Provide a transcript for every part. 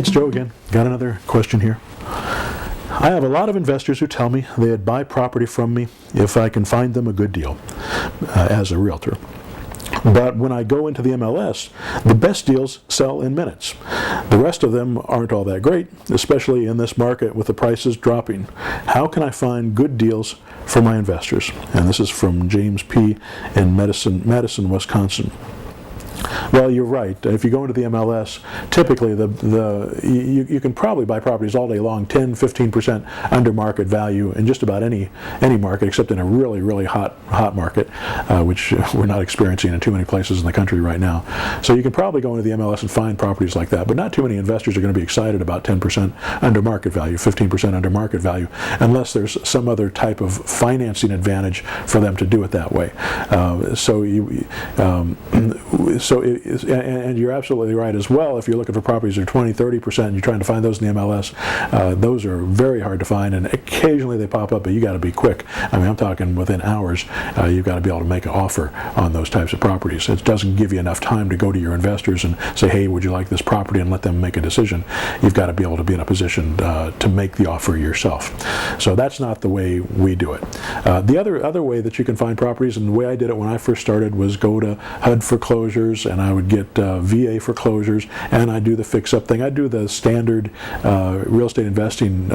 It's Joe again. Got another question here. I have a lot of investors who tell me they'd buy property from me if I can find them a good deal as a realtor. But when I go into the MLS, the best deals sell in minutes. The rest of them aren't all that great, especially in this market with the prices dropping. How can I find good deals for my investors? And this is from James P. in Madison, Wisconsin. Well, you're right. If you go into the MLS, typically you can probably buy properties all day long 10-15% under market value in just about any market, except in a really, really hot market, which we're not experiencing in too many places in the country right now. So you can probably go into the MLS and find properties like that, but not too many investors are going to be excited about 10% under market value, 15% under market value, unless there's some other type of financing advantage for them to do it that way. And you're absolutely right as well. If you're looking for properties that are 20-30% and you're trying to find those in the MLS, those are very hard to find, and occasionally they pop up, but you got to be quick. I mean, I'm talking within hours. You've got to be able to make an offer on those types of properties. It doesn't give you enough time to go to your investors and say, hey, would you like this property, and let them make a decision. You've got to be able to be in a position to make the offer yourself. So that's not the way we do it. The other way that you can find properties, and the way I did it when I first started, was go to HUD foreclosures, and I would get VA foreclosures, and I do the fix-up thing. I do the standard real estate investing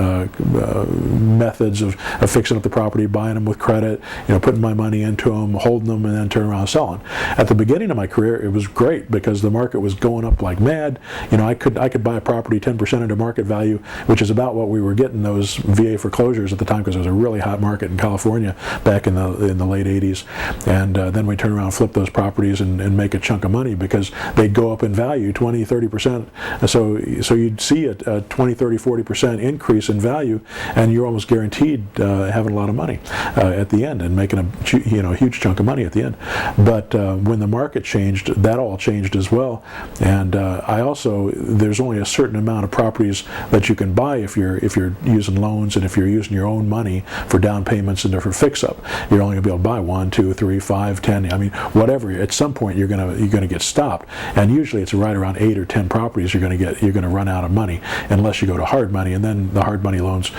methods of fixing up the property, buying them with credit, putting my money into them, holding them, and then turning around and selling. At the beginning of my career, it was great because the market was going up like mad. I could buy a property 10% under market value, which is about what we were getting those VA foreclosures at the time, because it was a really hot market in California back in the late 80s. And then we turn around and flip those properties and make a chunk of money, because they'd go up in value 20-30%. So you'd see a 20-30-40% increase in value, and you're almost guaranteed having a lot of money at the end and making a huge chunk of money at the end. But when the market changed, that all changed as well. And there's only a certain amount of properties that you can buy if you're using loans, and if you're using your own money for down payments and for fix-up. You're only going to be able to buy 1, 2, 3, 5, 10. I mean, whatever. At some point, you're going to get stopped, and usually it's right around 8 or 10 properties you're going to run out of money, unless you go to hard money, and then the hard money loans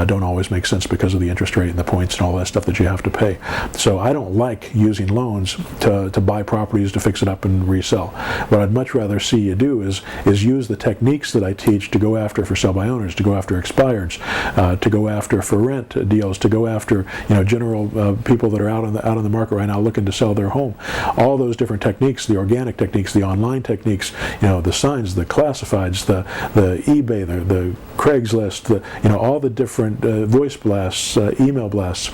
don't always make sense because of the interest rate and the points and all that stuff that you have to pay. So I don't like using loans to buy properties to fix it up and resell. What I'd much rather see you do is use the techniques that I teach to go after for sell by owners, to go after expireds, to go after for rent deals, to go after general people that are out on the market right now looking to sell their home. All those different techniques, the organic techniques, the online techniques, the signs, the classifieds, the eBay, the Craigslist, all the different voice blasts, email blasts.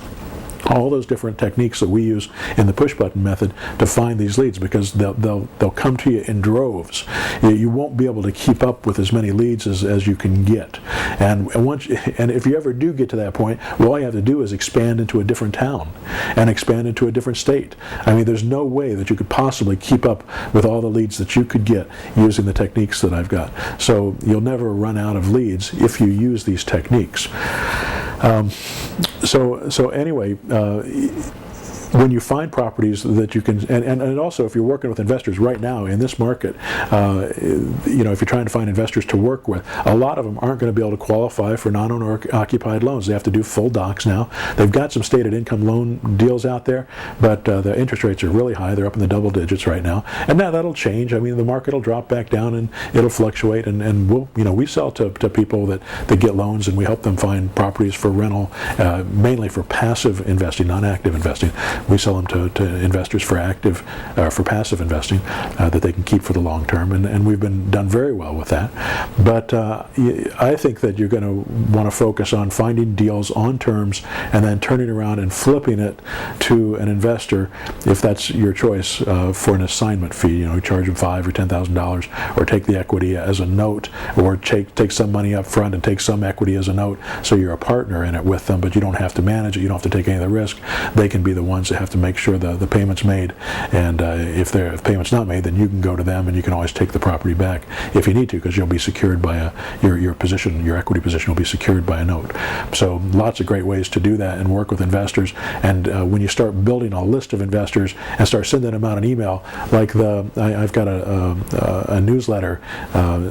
All those different techniques that we use in the push button method to find these leads, because they'll come to you in droves. You won't be able to keep up with as many leads as you can get. And if you ever do get to that point, well, all you have to do is expand into a different town and expand into a different state. I mean, there's no way that you could possibly keep up with all the leads that you could get using the techniques that I've got. So you'll never run out of leads if you use these techniques. So anyway, when you find properties that you can, and also if you're working with investors right now in this market, if you're trying to find investors to work with, a lot of them aren't going to be able to qualify for non-owner occupied loans. They have to do full docs now. They've got some stated income loan deals out there, but the interest rates are really high. They're up in the double digits right now, and now that'll change. I mean, the market will drop back down and it'll fluctuate, and we sell to people that get loans, and we help them find properties for rental, mainly for passive investing, not active investing. We sell them to investors for passive investing that they can keep for the long term, and we've done very well with that. But I think that you're going to want to focus on finding deals on terms and then turning around and flipping it to an investor, if that's your choice, for an assignment fee. Charge them $5,000 or $10,000, or take the equity as a note, or take some money up front and take some equity as a note, so you're a partner in it with them, but you don't have to manage it. You don't have to take any of the risk. They can be the ones They have to make sure the payment's made, and if payment's not made, then you can go to them and you can always take the property back if you need to, because you'll be secured by your equity position will be secured by a note. So lots of great ways to do that and work with investors. And when you start building a list of investors and start sending them out an email, like I've got a newsletter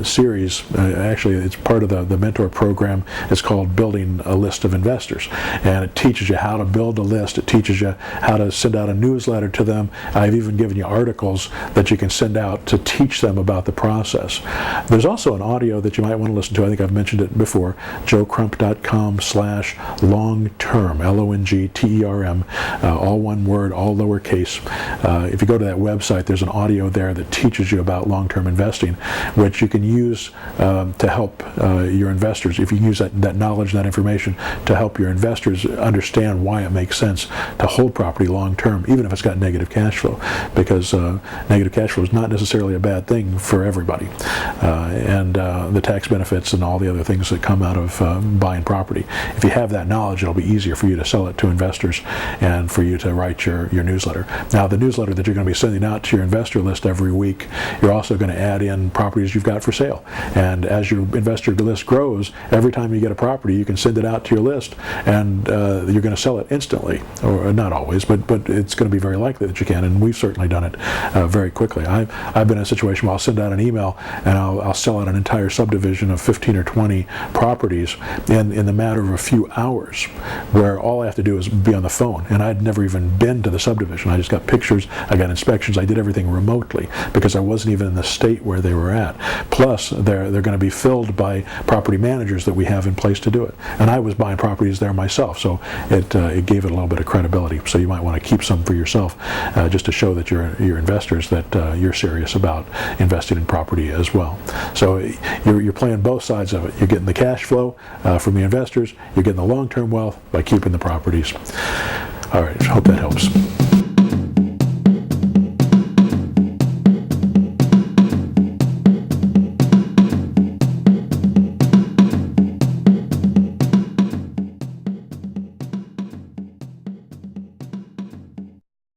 series. Actually, it's part of the mentor program. It's called Building a List of Investors, and it teaches you how to build a list. It teaches you how to send out a newsletter to them. I've even given you articles that you can send out to teach them about the process. There's also an audio that you might want to listen to. I think I've mentioned it before. joecrump.com/longterm, LONGTERM, all one word, all lowercase. If you go to that website, there's an audio there that teaches you about long-term investing, which you can use to help your investors. If you use that knowledge, that information, to help your investors understand why it makes sense to hold property long-term, even if it's got negative cash flow, because negative cash flow is not necessarily a bad thing for everybody. And the tax benefits and all the other things that come out of buying property. If you have that knowledge, it'll be easier for you to sell it to investors and for you to write your newsletter. Now, the newsletter that you're going to be sending out to your investor list every week, you're also going to add in properties you've got for sale. And as your investor list grows, every time you get a property, you can send it out to your list, and you're going to sell it instantly, or not always, but it's going to be very likely that you can, and we've certainly done it very quickly. I've been in a situation where I'll send out an email and I'll sell out an entire subdivision of 15 or 20 properties in the matter of a few hours, where all I have to do is be on the phone, and I'd never even been to the subdivision. I just got pictures, I got inspections, I did everything remotely because I wasn't even in the state where they were at. Plus, they're going to be filled by property managers that we have in place to do it. And I was buying properties there myself, so it gave it a little bit of credibility. So you might want to keep some for yourself, just to show that your investors that you're serious about investing in property as well. So you're playing both sides of it. You're getting the cash flow from the investors, you're getting the long-term wealth by keeping the properties. All right, hope that helps.